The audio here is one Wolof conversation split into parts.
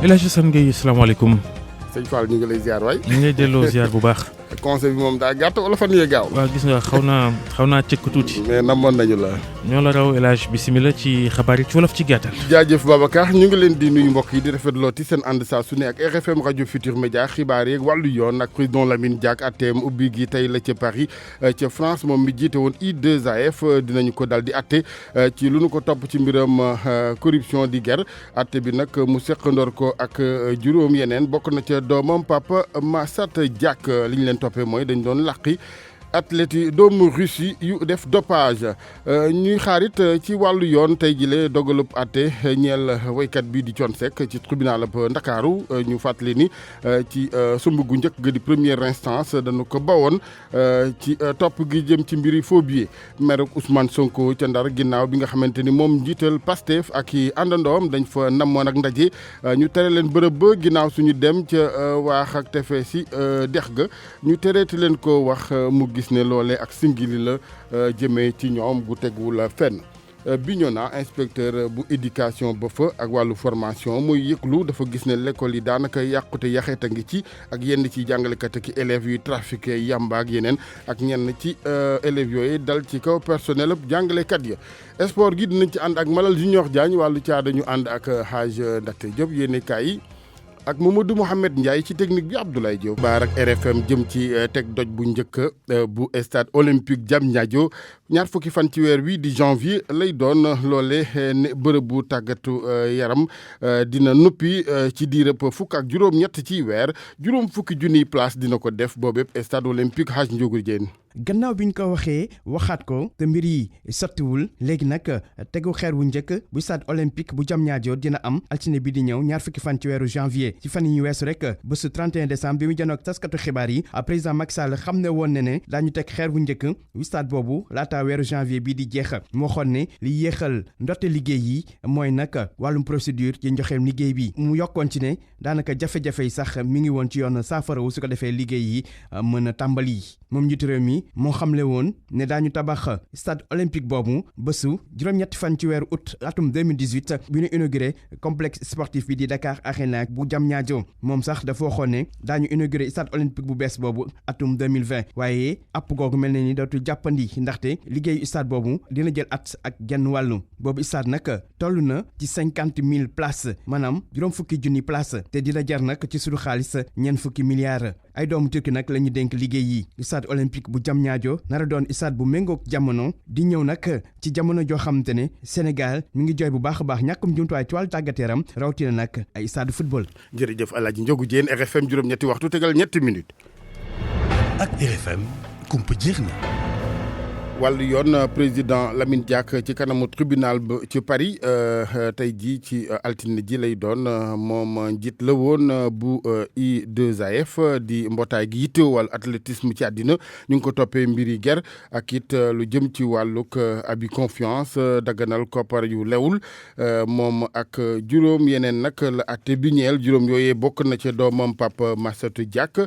El Hadj Assane Gueye asalaamaaleykum. sëñ Fall ñu ngi lay ziar waay. ñu ngi lay delloo ziar bu baax. conseil bi moom daa gàtt wala fan yee gaaw. waaw gis nga xaw naa cëkk tuuti. mais namoon nañu la. ñoo la raw El Hadj bisimilah ci xabaar yi ci wolof ci gàttal. jaajëf Babacar ñu ngi leen di nuyu mbokk yi di rafetlooti seen ànd saa su ne ak RFM rajo Futur Média xibaar yeeg wàllu yoon ak président Lamine Diack atteem ubbi gi tey la ca Paris ca France moom mi jiite woon I2AF dinañu ko dal di atte ci lu nu ko topp ci mbiram corruption di guerre atte bi nag mu seqandoor ko ak juróom yeneen bokk na ca doomam Papa Massata Diack li ñu leen toppee mooy dañ doon làqi athlètes yi doomu Russie yu def dopage ñuy xaarit ci wàllu yoon tey jile dogalub àtte ñeel woykat bi di Thione Seck ci tribunal ab Ndakaaru ñu fàttali ni ci sumb gu njëkk ga di première instance dañu ko bawoon ci topp gi jëm ci mbiri faux billets meruk Ousmane Sonko ca Ndar ginnaaw bi nga xamante ni moom njiital Pastef ak i àndandoom dañ fa namoon ak ndaje ñu tere leen bërëb ba ginnaaw suñu dem ca waax ak tefe si dex ga ñu tereeti leen ko wax mu gis ne loolee ak singili la jëmee ci ñoom gu tegwul fenn Bignona inspecteur bu éducation ba fa ak wàllu formation muy yëglu dafa gis ne l'école yi daanaka yàqute yaxeeta ngi ci ak yenn ci jàngalekat ak élèves yuy trafiqué yamba ak yeneen ak ñenn ci élèves yooyu dal ci kaw personnel ab jàngalekat ya sport gi dinañ ci ànd ak Malal Junior Diagne wàllu caada ñu ànd ak Hadj Ndaté Diop yéene kaay yi ak Mamadou Mouhamed Ndiaye ci technique bi Abdoulaye Diop. baar ak RFM jëm ci teg doj bu njëkk bu stade olympique Diamniadio ñaar fukki fan ci weer wi di janvier lay doon loole ne bërëb bu tàggatu yaram dina noppi ci diirëb fukk ak juróom-ñett ci weer juróom fukki junniy place dina ko def boobépp stade olympique Hadj Ndiogou Diène. gannaaw bi ñu ko waxee waxaat ko te mbir yi sottiwul léegi nag tegu xeer wu njëkk bu stade olympique bu Diamniadio dina am altine bi di ñëw ñaar fukki fan ci weeru janvier ci fan yi ñu weesu rek bésu 31 décembre bi mu janoog taskatu xibaar yi président Macky Sall xam ne woon ne daañu teg xeer wu njëkk bu stade boobu laata weeru janvier bii di jeex moo xoon ne li yéexal ndotte liggéey yi mooy nag wàllum procédure ci njoxeem liggéey bi mu yokkoon ci ne daanaka jafe-jafe yi sax mi ngi woon ci yoon saafara wu su ko defee liggéey yi mën a tàmbali moom njiitu réew mi moo xamle woon ne daañu tabax stade olympique boobu bésu juróom-ñetti fan ci weeru août atum 2018 bi ñu inauguré complexe sportif bi di Dakar Arena bu Diamniadio moom sax dafa waxoon ne daañu inauguré stade olympique bu bees boobu atum 2020 waaye app googu mel ne ni dootul jàppandi ndaxte liggéeyu stade boobu dina jël at ak genn wàllu boobu stade nag toll na ci 50,000 places maanaam juróom fukki junni place te dina jar nag ci suñu xaalis ñeent fukki milliards ay doomu Turki nag la ñu dénk liggéey yi stade olympique bu Diamniadio nara doon stade bu méngoog jamono di ñëw nag ci jamono joo xamante ne Sénégal mi ngi jooy bu baax a baax ñàkkum jumtuwaay ci wàllu tàggat yaram rawatina nag ay stade football. jërëjëf El Hadj Ndiogou Diène RFM juróom-ñetti waxtu tegal ñetti minutes. ak RFM kumpa jeex na. wàllu yoon président Lamine Diack ci kanamu tribunal ba ci Paris tey jii ci altine ji lay doon moom njiit la woon bu I2AF di mbootaay gi yittewal athlétisme ci àddina ñu ngi ko toppee mbiri ger ak it lu jëm ci wàllug abi confiance daganal koppar yu lewul moom ak juróom yeneen nag la atte bi ñeel juróom yooyee bokk na ci doomam Papa Massata Diack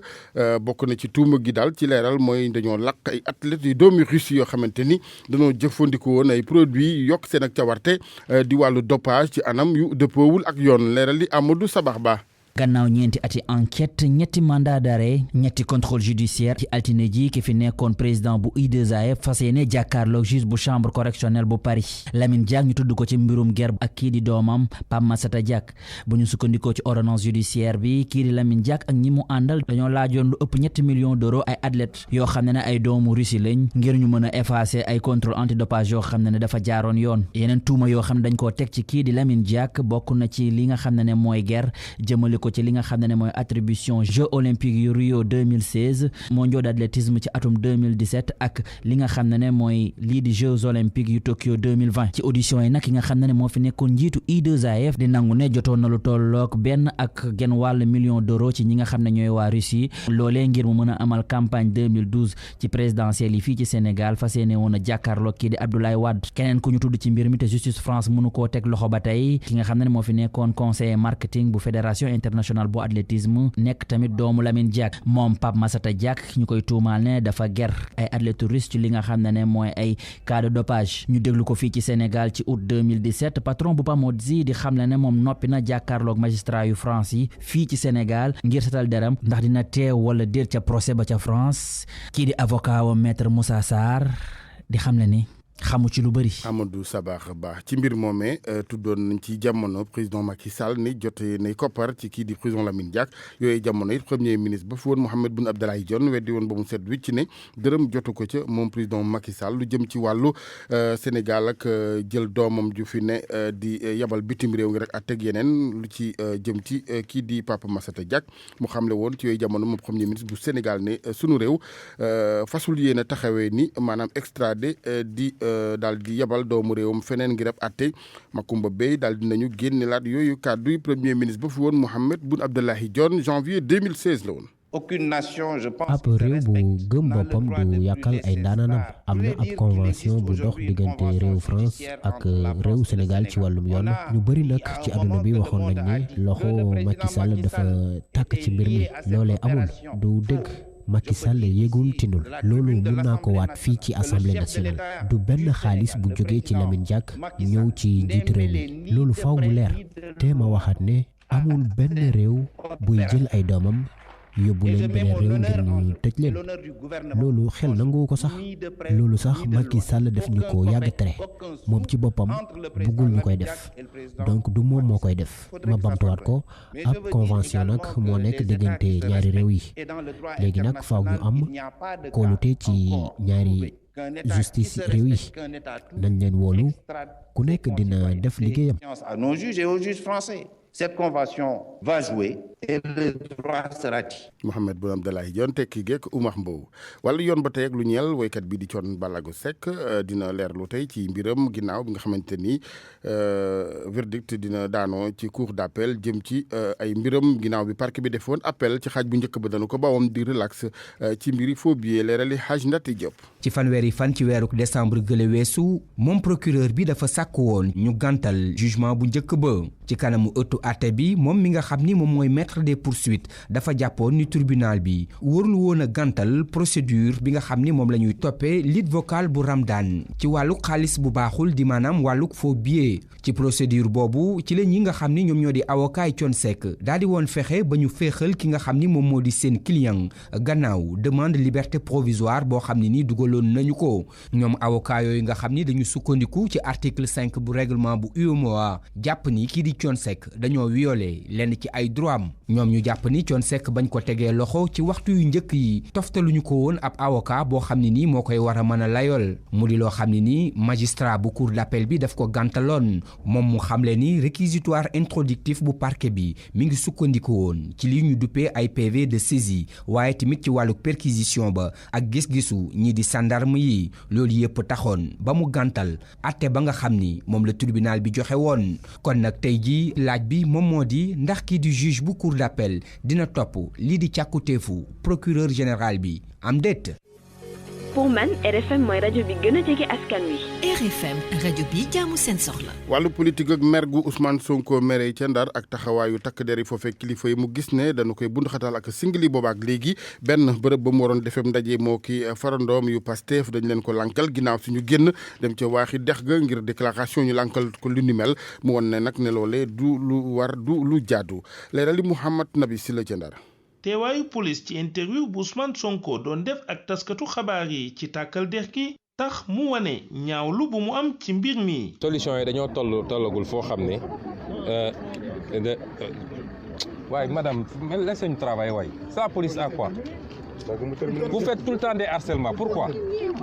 bokk na ci tuuma gi daal ci leeral mooy dañoo lakk ay athlètes yu doomi Russie yoo xamante ni dañoo jëfandikoo woon ay produits yokk seen ak cawarte di wàllu dopage ci anam yu dëppoowul ak yoon leeral li Amadou Sabax Ba. gannaaw ñeenti ati enquête ñetti mandat d'arrêt ñetti contrôle judiciaire ci altine ji ki fi nekkoon président bu I2AF fas yéene jàkkaarloog juge bu chambre correctionnelle bu Paris Lamine Diack ñu tudd ko ci mbirum ger ak kii di doomam Pape Massata Diack bu ñu sukkandikoo ci ordonnance judiciaire bi kii di Lamine Diack ak ñi mu àndal dañoo laajoon lu ëpp 7 millions d'euros ay athlètes yoo xam ne ay doomu Russie lañ ngir ñu mën a effacer ay contrôle antidopage yoo xam ne dafa jaaroon yoon yeneen tuuma yoo xam ne dañ koo teg ci kii di Lamine Diack bokk na ci li nga xam ne mooy ger jëmale ko ci li nga xam ne mooy attribution Jeux olympiques yu Rio 2016 mondiaux d'athlétisme ci atum 2017 ak li nga xam ne mooy lii di Jeux olympiques yu Tokyo 2020 ci audition yi nag ki nga xam ne moo fi nekkoon njiitu I2AF di nangu ne jotoon na lu tolloog $1.5 million ci ñi nga xam ne ñooy waa Russie loolee ngir mu mën a amal campagne 2012 ci présidentielle yi fii ci Sénégal fas yéene woon a jàkkaarloog kii di Abdoulaye Wade keneen ku ñu tudd ci mbir mi te justice France mënu koo teg loxo ba tey ki nga xam ne moo fi nekkoon conseiller marketing bu fédération international bu athlétisme nekk tamit doomu Lamine Diack moom Pape Massata Diack ñu koy tuumaal ne dafa ger ay athlètes russes ci li nga xam ne mooy ay cas de dopage ñu déglu ko fii ci Sénégal ci août 2017 patron bu Pamodzi di xam ne moom noppi na jàkkaarloog magistrat yu France yi fii ci Sénégal ngir setal deram ndax dina teew wala déet ca procès ba ca France kii di avocat wa maître Moussa Sarr di xam ne ni xamu ci lu bëri. Amadou Sabax Ba ci mbir moomee tuddoon nañ ci jamono président Macky Sall ni jote nay koppar ci kii di président Lamine Diack yooyu jamono it premier ministre ba fi woon Mohamed Boun Abdallah Dionne weddi woon ba mu set wicc ne dërëm jotu ko ca moom président Macky Sall lu jëm ci wàllu Sénégal ak jël doomam ju fi ne di yabal bitim réew ngi rek àtteeg yeneen lu ci jëm ci kii di Papa Massata Diack mu xamle woon ci yooyu jamono moom premier ministre bu Sénégal ne sunu réew fasul yéen a taxawee ni maanaam extradé di daal di yebal doomu réewam feneen ngir ab àtte Makumba Bey daal dinañu génne laat yooyu kàddu premier ministre ba fi woon Mohamed Boun Abdallah Dionne janvier 2016 la woon. ab réew bu gëm boppam du yàqal ay ndaanaanam am na ab convention bu dox diggante réew France ak réew Sénégal ci wàllum yoon ñu bëri nag ci àdduna bi waxoon nañ ne loxo Macky Sall dafa tàkk ci mbir mi loolee amul du dëgg. Macky Sall yéegul tinul loolu mën naa ko waat fii ci assemblée nationale du benn xaalis bu jógee ci Lamine Diack ñëw ci njiitu réew mi loolu faw mu leer te ma waxaat ne amul benn réew buy jël ay doomam yóbbu leen beneen réew ngir ñu tëj leen loolu xel nangu ko sax loolu sax Macky Sall def ñu ko yàgg tere moom ci boppam buggul ñu koy def donc du moom moo koy def ma bamtuwaat ko ab convention nag moo nekk diggante ñaari réew yi léegi nag faaw ñu am kóolute ci ñaari justice réew yi nañ leen wóolu ku nekk dina def liggéeyam. Cette convention va jouer et le droit sera dit. Mohamed Boun Abdallah Dionne tekki geek Oumar Mbow wala yoon ba tey ak lu ñeel woykat bi di Thione Ballago Seck dina leerlu tey ci mbiram ginnaaw bi nga xamante ni verdict dina daanoo ci cour d'appel jëm ci ay mbiram ginnaaw bi parquet bi defoon appel ci xaaj bu njëkk ba danu ko bawam di relax ci mbiri faux billets leerali Hadj Ndati Diop. ci fanweeri fan ci weeru décembre gële weesu moom procureur bi dafa sàkk woon ñu gàntal jugement bu njëkk ba ci kanamu ëttu àtte bi moom mi nga xam ni moom mooy maître des poursuites dafa jàppoon ni tribunal bi warul woon a gàntal procédure bi nga xam ni moom la ñuy toppee lead vocal bu Ramdan ci wàllu xaalis bu baaxul di maanaam wàllu faux billet ci procédure boobu ci la ñi nga xam ni ñoom ñoo di avocat Thione Seck daal di woon fexe ba ñu féexal ki nga xam ni moom moo di seen client gannaaw demande liberté provisoire boo xam ne ni dugaloon nañu ko ñoom avocat yooyu nga xam ni dañu sukkandiku ci article 5 bu règlement bu UEMOA jàpp ni kii di Thione Seck dañoo violé lenn ci ay droit am ñoom ñu jàpp ni Thione Seck bañ ko tegee loxo ci waxtu yu njëkk yi toftaluñu ko woon ab avocat boo xam ne nii moo koy war a mën a layool mu di loo xam ne nii magistrat bu cour d'appel bi daf ko gàntaloon moom mu xamle ni réquisitoire introductif bu parquet bi mi ngi sukkandiku woon ci li ñu duppee ay PV de saisie waaye tamit ci wàllu perquisition ba ak gis-gisu ñii di gendarme yi loolu yëpp taxoon ba mu gàntal atte ba nga xam ni moom la tribunal bi joxe woon kon nag tey ji laaj bi moom moo di ndax kii di juge bu cour d'appel dina topp lii di càkkutéefu procureur général bi am déet. pour man RFM mooy rajo bi gën a jege askan wi. RFM rajo bi jaamu seen soxla. wàllu politique ak mer gu Ousmane Sonko mere ca Ndar ak taxawaayu takk der yi foofee kilifa yi mu gis ne dañu koy bunduxatal ak singili boobaak léegi benn bërëb ba mu waroon defem ndaje moo ki farandoom yu Pastef dañ leen ko lankal ginnaaw suñu génn dem ca waaxi dex ga ngir déclaration ñu lankal ko lu ni mel mu won ne nag ne loolee du lu war du lu jaadu leerali Mouhamad Nabi Silla ca Ndar. teewaayu police ci interview bu Ousmane Sonko doon def ak taskatu xabaar yi ci tàkkal dex gi tax mu wane ñaawlu bu mu am ci mbir mi. solution yi dañoo tollagul foo xam ne waaye madame laissez-nous travailler waay ça police à quoi vous faites tout le temps des harcèlements pourquoi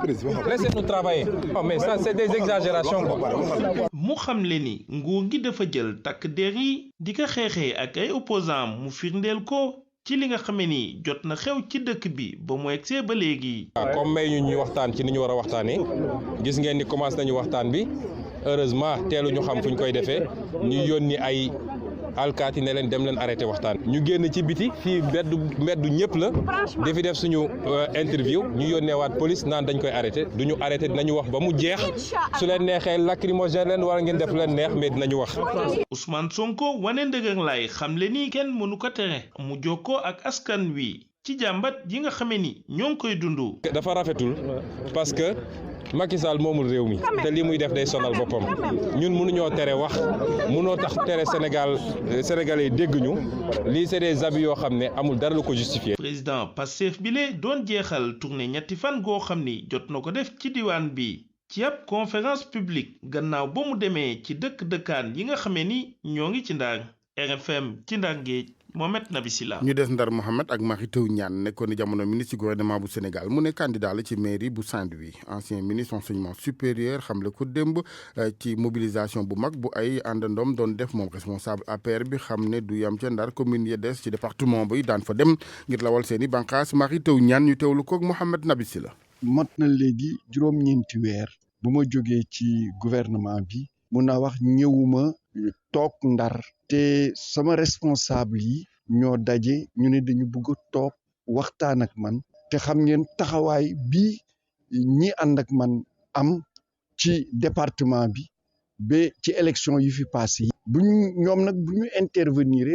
laissez-nous travailler non mais ça c'est des exagérations quoi. mu xam le ni nguur gi dafa jël takk der yi di ko xeexee ak ay opposants mu firndeel ko. ci li nga xamee ni jot na xew ci dëkk bi ba mu egsee ba léegi. comme may ñu ñuy waxtaan ci ni ñu war a waxtaanee gis ngeen ni commencé nañu waxtaan bi heureusement teelu ñu xam fu ñu koy defee ñu yónni ay alkaati ne leen dem leen arrêté waxtaan ñu génn ci biti fii mbeddu ñëpp la di fi def suñu interview ñu yónneewaat police naan dañ koy arrêté duñu arrêté dinañu wax ba mu jeex su leen neexee lacrymogène leen wala ngeen def leen neex mais dinañu wax. Ousmane Sonko wane ndëgër laay xamle ni kenn mënu ko tere mu jokkoo ak askan wi ci jàmbat yi nga xamee ni ñoo ngi koy dund. dafa rafetul parce que Macky Sall moomul réew mi te li muy def day sonal boppam ñun mënuñoo tere wax mënoo tax tere Sénégalais dégg ñu lii c'est des abus yoo xam ne amul dara lu ko justifier. président Pastef bile doon jeexal tournée ñetti fan goo xam ni jot na ko def ci diwaan bi ci ab conférence publique gannaaw ba mu demee ci dëkkaan yi nga xamee ni ñoo ngi ci Ndar RFM ci Ndar Géej Mohamed Nabi Silla. ñu des Ndar Mohamed ak Mary Teuw Niane nekkoon ni jamono ministre ci gouvernement bu Sénégal mu ne candidat la ci mairie bu Saint-Louis ancien ministre enseignement supérieur xamle ko démb ci mobilisation bu mag bu ay àndandoom doon def moom responsable APR bi xam ne du yam ca Ndar commune ya des ci département bi daan fa dem ngir lawal seen i bànqaas Mary Teuw Niane ñu teewlu ko Mohamed Nabi Silla. mot na léegi juróom-ñeenti weer bu ma jógee ci gouvernement bi mun naa wax ñëwuma toog Ndar te sama responsable yi ñoo daje ñu ne dañu bëgg a toog waxtaan ak man te xam ngeen taxawaay bi ñi ànd ak man am ci département bi ba ci élection yi fi passé yi ñoom nag bu ñu intervenir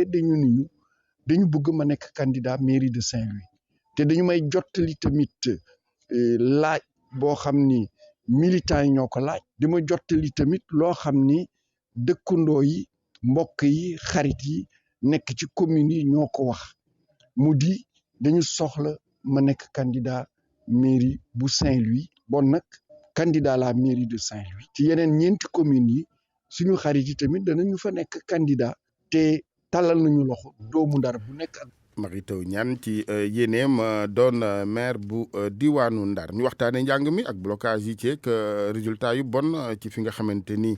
dañu bëgg ma nekk candidat mairie de Saint-Louis te dañu may jottali tamit laaj boo xam ni militants yi ñoo ko laaj dama jottali tamit loo xam ni dëkkandoo yi mbokk yi xarit yi nekk ci commune yi ñoo ko wax mu di dañu soxla ma nekk candidat mairie bu Saint-Louis bon nag candidat la mairie de Saint-Louis ci yeneen ñeenti communes yi suñu xarit yi tamit danañu fa nekk candidat te talal nañu loxo doomu Ndar bu nekk. Mary Teuw Niane ci yéeneem doon maire bu diwaanu Ndar ñu waxtaanee njàng mi ak blocage yi ceeg résultat yu bon ci fi nga xamante ni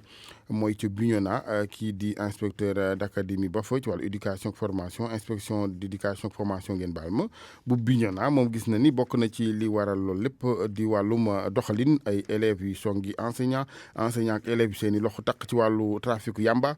mooy ci Bignona kii di inspecteur d'académie ba fa ci wàllu éducation ak formation inspection d'éducation ak formation ngeen baal ma bu Bignona moom gis na ni bokk na ci li waral loolu lépp di wàllum doxalin ay élèves yu songi enseignant ak élèves yu seen i loxo takk ci wàllu trafic yamba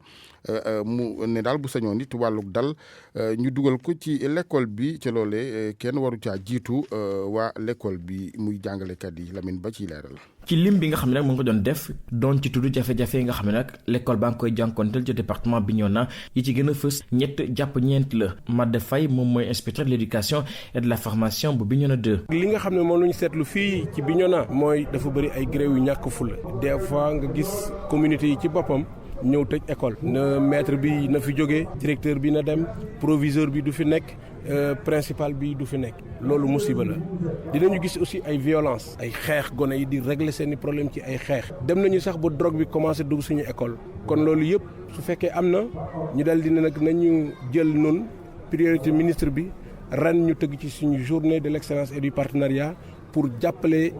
mu ne daal bu sañoon nit wàllu dal ñu dugal ko ci l'école bi ci loolee kenn waru caa jiitu waa l'école bi muy jàngalekat yi Lamine ba ciy leeral. ci lim bi nga xam ne nag mu ngi ko doon def doon ci tudd jafe-jafe yi nga xam ne nag l'école baa ngi koy jànkonteel ci département Bignona yi ci gën a fës ñett jàpp ñeent la Made Faye moom mooy inspecteur de l'éducation et de la formation bu Bignona 2. li nga xam ne moom la ñu seetlu fii ci Bignona mooy dafa bëri ay grève yu ñàkk fula des fois nga gis communauté yi ci boppam ñëw tëj école na maître bi na fi jógee directeur bi na dem proviseur bi du fi nekk principal bi du fi nekk loolu musiba la dinañu gis aussi ay violence ay xeex gone yi di régler seeni problème ci ay xeex dem nañu sax ba drogue bi commencé dugg suñu école kon loolu yëpp su fekkee am na ñu dal di ne nag nañu jël noonu priorité ministre bi ren ñu tëgg ci suñu journée de l'excellence et du partenariat pour jàppale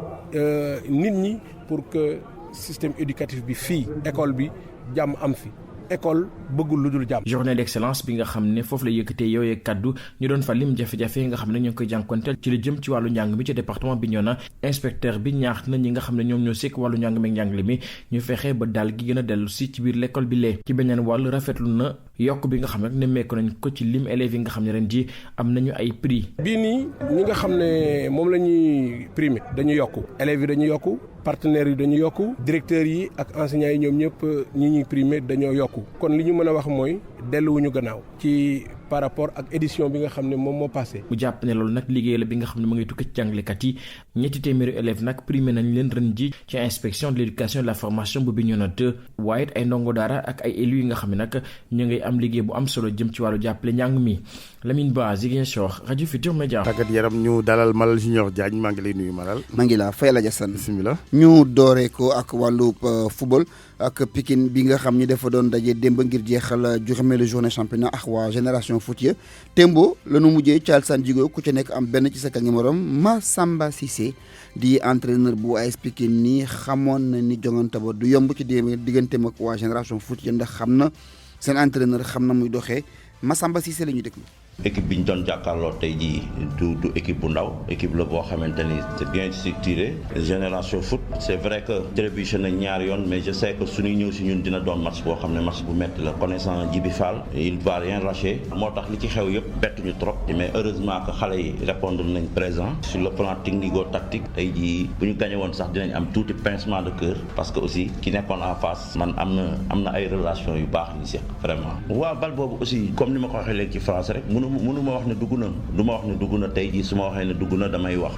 nit ñi pour que système éducatif bi fii école bi jàmm am fi école bëggul lu dul jàmm. journée d'excellence bi nga xam ne foofu la yëkkatee yooyee kaddu ñu doon fa lim jafe-jafe yi nga xam ne ñoo ngi koy jànkonteel ci lu jëm ci wàllu njàng mi ci département Bignona inspecteur bi ñaax na ñi nga xam ne ñoom ñoo sekk wàllu njàng mi ak njàngale mi ñu fexe ba daal gi gën a dellu si ci biir l'école bi lee ci beneen wàll rafetlu na yokk bi nga xam ne nemmeeku nañ ko ci lim élèves yi nga xam ne ren ji am nañu ay prix. bii nii ñi nga xam ne moom la ñuy primé dañu yokku élèves yi dañu yokku partenaires yi dañu yokku directeurs yi ak enseignants yi ñoom ñëpp ñi ñuy primé dañoo yokku kon li ñu mën a wax mooy delluwuñu gannaaw ci par rapport ak édition bi nga xam ne moom moo passé. mu jàpp ne loolu nag liggéey la bi nga xam ne mu ngi tukki ci jàngalekat yi ñetti téeméeri élèves nag primé nañ leen ren ji ci inspection de l'éducation et de la formation bu Bignona 2 waaye ay ndongo daara ak ay élus yi nga xam ne nag ñu ngay am liggéey bu am solo jëm ci wàllu jàppale njàng mi Lamine Ba Ziguinchor rajo Futurs Médias. tàggat yaram ñu dalal Malal Junior Diagne maa ngi lay nuyu Malal. maa ngi la fay la Jassane. bisimilah. ñu dooree ko ak wàllu football ak Pikine bi nga xam ni dafa doon daje démb ngir jeexal juróomeelu journée championnat ak waa génération foot ya Tembo la nu mujjee Thial Sandigo ku ci nekk am benn ci sa kangi morom Massamba Cissé di entraîneur bu AS Pikine nii xamoon na ni jongante ba du yomb ci digganteem ak waa génération foot ya ndax xam na seen entraîneur xam na muy doxee Massamba Cissé la ñu déglu. équipe bi ñu doon jàkkaarloo tey jii du équipe bu ndaw équipe la boo xamante ni c'est bien structuré Génération Foot c'est vrai que trébuché na ñaari yoon mais je sais que suñuy ñëw si ñun dina doon match boo xam ne match bu métti la connaissant Djibi Fall il va rien lâcher moo tax li ci xew yëpp bettuñu trop mais heureusement que xale yi répondre nañ présent sur le plan technico-tactique tey jii bu ñu gagné woon sax dinañ am tuuti pincement de cœur parce que aussi ki nekkoon en face man am na ay relations yu baax yu seq vraiment waaw bal boobu aussi comme ni ma ko waxee léegi ci France rek mënu ma wax ne dugg na du ma wax ne dugg na tey jii su ma waxee ne dugg na damay wax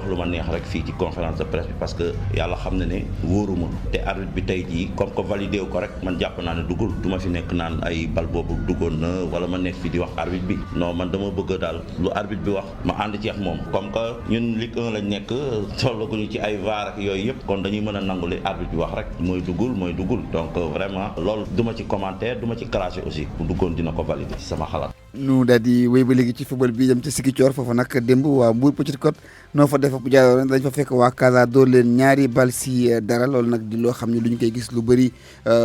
lu ma neex rek fii ci conférence de presse bi parce que yàlla xam na ne wóoruma te arbitre bi tey jii comme que validé wu ko rek man jàpp naa ne duggul du ma fi nekk naan ay bal boobu duggoon na wala ma nekk fii di wax arbitre bi non man dama bëgg daal lu arbitre bi wax ma ànd ci ak moom comme que ñun Ligue 1 lañ nekk tollaguñu ci ay VAR ak yooyu yëpp kon dañuy mën a nangu li arbitre bi wax rek mooy duggul donc vraiment loolu du ma ci commentaire du ma ci clasher aussi bu duggoon dina ko valider ci sama xalaat. nu daal di wéy ba léegi ci football bi dem ci Ziguinchor foofu nag démb waa Mbour Petite Côte noo fa def bu jaaroon dañ fa fekk waa Casa dóor leen ñaari bal si dara loolu nag di loo xam ne lu ñu koy gis lu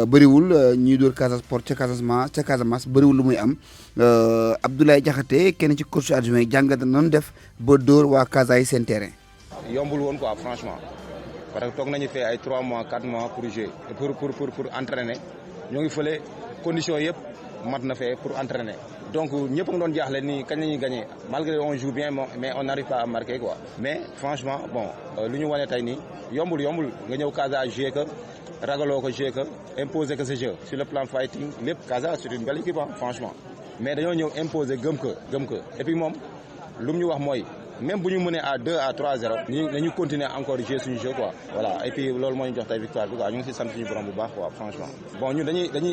bëriwul ñuy dóor Casa Sport ca Casamance bëriwul lu muy am Abdoulaye Diakhaté kenn ci coach adjoint yi jàngat noonu def ba dóor waa Casa yi seen terrain. yombul woon quoi franchement parce que toog nañu fee ay 3 mois 4 mois pour jouer pour entraîner ñoo ngi fële conditions yëpp mat na fee pour entraîner. donc ñëpp nga doon jaaxle ni kañ la ñuy gagné malgré on joue bien mais on n'arrive pas à marquer quoi mais franchement bon lu ñu wane tey nii yombul nga ñëw Casa jouer que ragaloo ko jouer que imposer que ce jeu sur le plan fighting lépp Casa c'est une belle équipe franchement mais dañoo ñëw imposer gëm ko et puis moom lu mu ñu wax mooy même bu ñu mënee à 2 à 3-0 nañu continuer encore jouer suñu jeu quoi voilà et puis loolu moo ñu jox tey victoire bi quoi ñu ngi si sant suñu borom bu baax quoi franchement bon ñun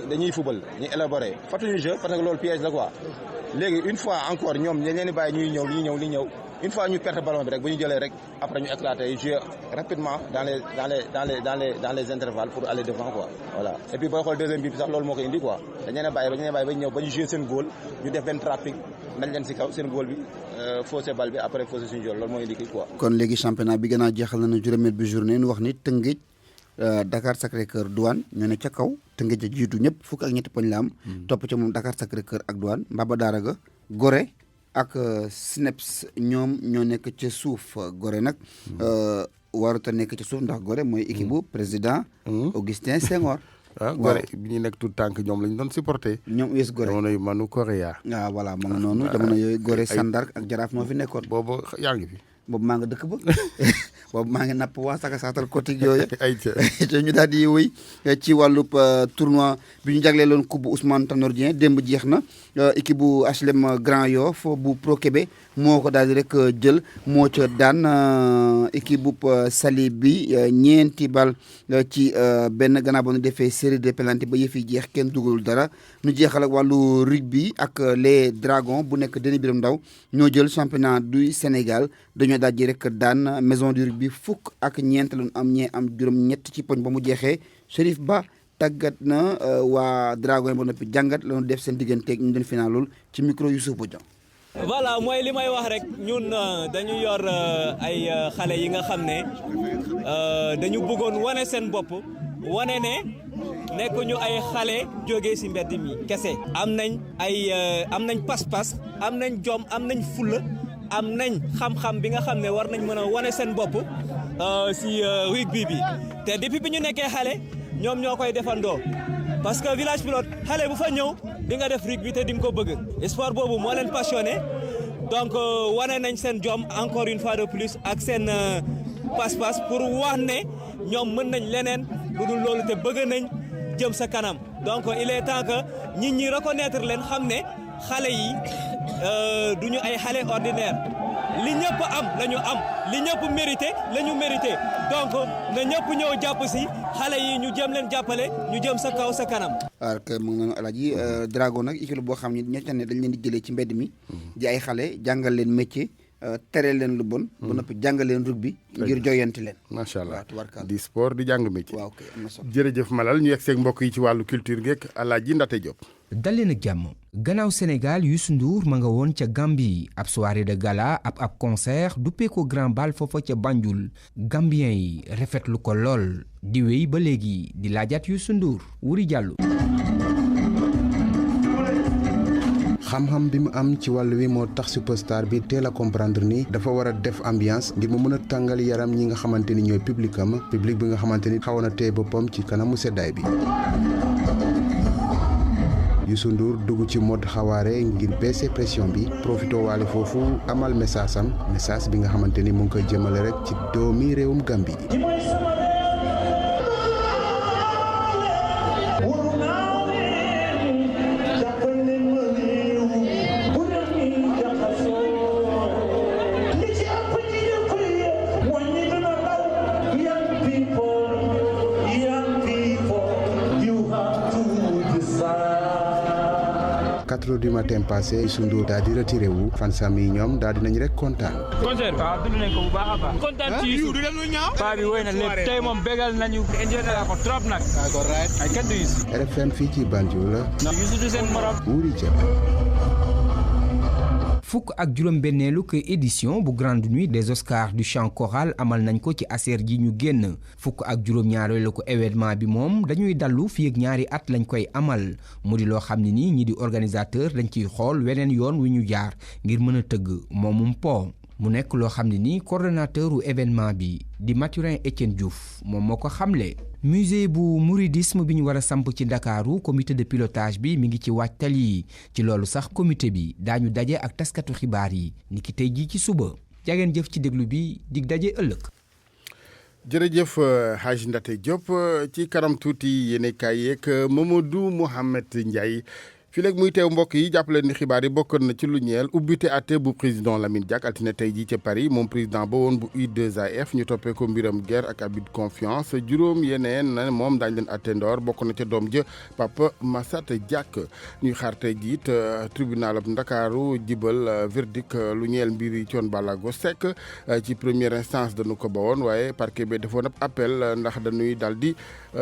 dañuy football ñu élaborer fatuñu jeu parce que loolu piège la quoi léegi une fois encore ñoom dañ leen di bàyyi ñuy ñëw une fois ñu perte ballon bi rek bu ñu jëlee rek après ñu éclater jouer rapidement dans les intervalles pour aller devant quoi voilà et puis booy xool deuxième bi sax loolu moo ko indi quoi dañ leen a bàyyi ba ñëw ba ñu jouer seen goal ñu def benn trapping nañ leen si kaw seen goal bi faussé bal bi après faussé suñu jël loolu moo indi kii quoi. kon léegi championnat bi gën a jeexal nañu juróomeel bi journée nu wax ni Tëngéej Dakar Sacré-Cœur Douane ñoo ne ca kaw Tëngéej a jiitu ñëpp fukk ak ñetti poñ la am. topp ca moom Dakar Sacré-Cœur ak Douane Mbaba Daaraga Gorée ak SNEPS ñoom ñoo nekk ca suuf Gorée nag warut a nekk ca suuf ndax Gorée mooy équipe bu président Augustin Senghor. waaw Gorée bi ñuy nekk tout tànk ñoom lañ doon supporté. ñoom US Gorée jamono yu Manu Korea. waaw voilà moom noonu jamono yooyu Gorée Sandark ak Jaraaf moo fi nekkoon. boobu yaa ngi fi. boobu maa nga dëkk ba boobu maa ngi napp waa Saka Saatal Kotik yooyu te ñu daal di wéy ci wàllub tournoi bi ñu jagleeloon coupe bu Ousmane Tanor Dieng démb jeex na équipe bu HLM Grand Yoff bu Pro Kébé moo ko daal di rek jël moo ca daan équipe bu Sali bi ñeenti bal ci benn gannaaw ba ñu defee série de penalty ba yëf yi jeex kenn dugalul dara ñu jeexal ak wàllu rugby ak les Dragons bu nekk Denis Biram Ndaw ñoo jël championnat du Sénégal dañoo daal di rek daan maison du rugby fukk ak ñeent lañu am ñee am juróom-ñett ci poñ ba mu jeexee Chérif Ba tàggat na waa Dragon ba noppi jàngat la ñu def seen digganteeg ñu doon finaalul ci micro Youssouf Bodian. voilà mooy li may wax rek ñun dañu yor ay xale yi nga xam ne dañu bëggoon wane seen bopp wane ne nekk ñu ay xale jógee ci mbedd mi kese. am nañ pas-pas am nañ jom am nañ fulla am nañ xam-xam bi nga xam ne war nañ mën a wane seen bopp ci rugby bi te depuis bi ñu nekkee xale ñoom ñoo koy defandoo parce que village pilote xale bu fa ñëw di nga def rugby te di nga ko bëgg sport boobu moo leen passionné donc wane nañ seen jom encore une fois de plus ak seen pas-pas pour wax ne ñoom mën nañ leneen lu dul loolu te bëgg nañ jëm sa kanam donc il est temps que nit ñi reconnaître leen xam ne xale yi duñu ay xale ordinaire li ñëpp am la ñu am li ñëpp mérité la ñu mérité donc na ñëpp ñëw jàpp si xale yi ñu jëm leen jàppale ñu jëm sa kaw sa kanam. waaw kay mu ngi noonu Alaaji Dragon nag équipe boo xam ne ñoo ca ne dañ leen di jëlee ci mbedd mi di ay xale jàngal leen métier tere leen lu bon. ba noppi jàngal leen rugby ngir joyanti leen. macha allah di sport di jàng métier. waaw kay am na solo. jërëjëf Malal ñu yegg seeg mbokk yi ci wàllu culture geek Alaaji Ndate Diop. dal leen ak jàmm gannaaw Sénégal Youssou Ndour ma nga woon ca Gambie ab soirée de gala ab concert duppee ko Grand Bal foofa ca Banjul Gambien yi rafetlu ko lool di wéy ba léegi di laajaat Youssou Ndour Wuri Jàllu xam-xam bi mu am ci wàll wi moo tax superstar bi teel a comprendre ni dafa war a def ambiance ngir mu mën a tàngal yaram ñi nga xamante ni ñooy public bi nga xamante ni xawoon na téye boppam ci kanamu seddaay bi. Youssou Ndour dugg ci mode xawaare ngir baisser pression bi profité waale foofu amal message bi nga xamante ni mu ngi koy jëmale rek ci doomi réewum Gambie yi. Du matin passé Youssou Ndour daal di retiré wu fansam yi ñoom daal dinañ rek kontaan. concert waaw dund nañ ko bu baax a baax. kontaan ci Youssou paa bi woy na lépp tey moom bégal nañu enjoy na ko trop nag. ay kenn du Youssou. RFM fii ci Banjul la. Youssou du seen morom. Wuri Diop. fukk ak juróom-benneelu édition bu grande nuit des Oscars du chant choral amal nañ ko ci aser ji ñu génn fukk ak juróom-ñaareelu ko événement bi moom dañuy dallu fii ak ñaari at lañ koy amal mu di loo xam ne ni ñi di organisateur dañ ciy xool weneen yoon wi ñu jaar ngir mën a tëgg moomum po mu nekk loo xam ne ni coordonnateur u événement bi di Mathurin Etienne Diouf moom moo ko xamle. musée bu mouridisme bi ñu war a samp ci Ndakaaru comité de pilotage bi mi ngi ci waajtal yi ci loolu sax comité bi daañu daje ak taskatu xibaar yi niki tey jii ci suba jageen jëf ci déglu bi dig daje ëllëg. jërëjëf Hadj Ndate Diop ci kanam tuuti yéen kaay yeeg Mamadou Mohamed Ndiaye. fii léegi muy teew mbokk yi jàppaleen ni xibaar yi bokkoon na ci lu ñeel ubbite àtte bu président Lamine Diack altine tey jii ca Paris moom président ba woon bu U2AF ñu toppee ko mbiram guerre ak abus de confiance juróom yeneen na moom daañu leen àtte ndoor bokk na ca doom ja Papa Massata Diack ñuy xaar tey jii it tribunal ab Ndakaaru jibal verdict lu ñeel mbiri Thione Ballago Seck ci première instance dañu ko ba woon waaye parquet bi defoon ab appel ndax dañuy daal di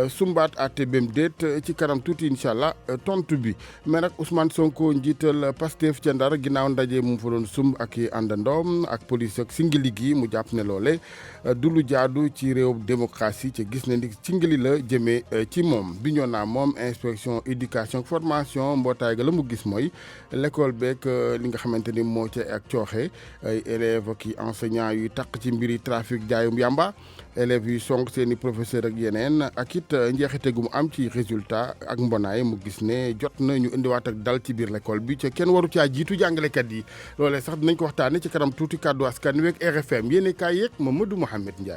sumbaat àtte bem déet ci kanam tuuti incha allah tontu bi. nag Ousmane Sonko njiital Pastef ca Ndar ginnaaw ndaje mu fa doon sumb ak i àndandoom ak police ak singili gi mu jàpp ne loole du lu jaadu ci réew démocratie ci gis ne ni singili la jëmee ci moom bi ñoo naa moom inspection éducation formation mbootaay ga la mu gis mooy l'école beeg li nga xamante ni moo ca ak cooxe ay élèves ak i enseignants yuy taq ci mbiri trafic jaayum yamba élèves yuy song seen i professeur ak yeneen ak it njeexite gu mu am ci résultat ak mbonaay mu gis ne jot na ñu indiwaat ak dal ci biir l'école bi ca kenn waru caa jiitu jàngalekat yi loolee sax dinañ ko waxtaane ci kanam tuuti kàddu askan wi ak RFM yéen kaay yeeg Mamadou Mohamed Ndiaye.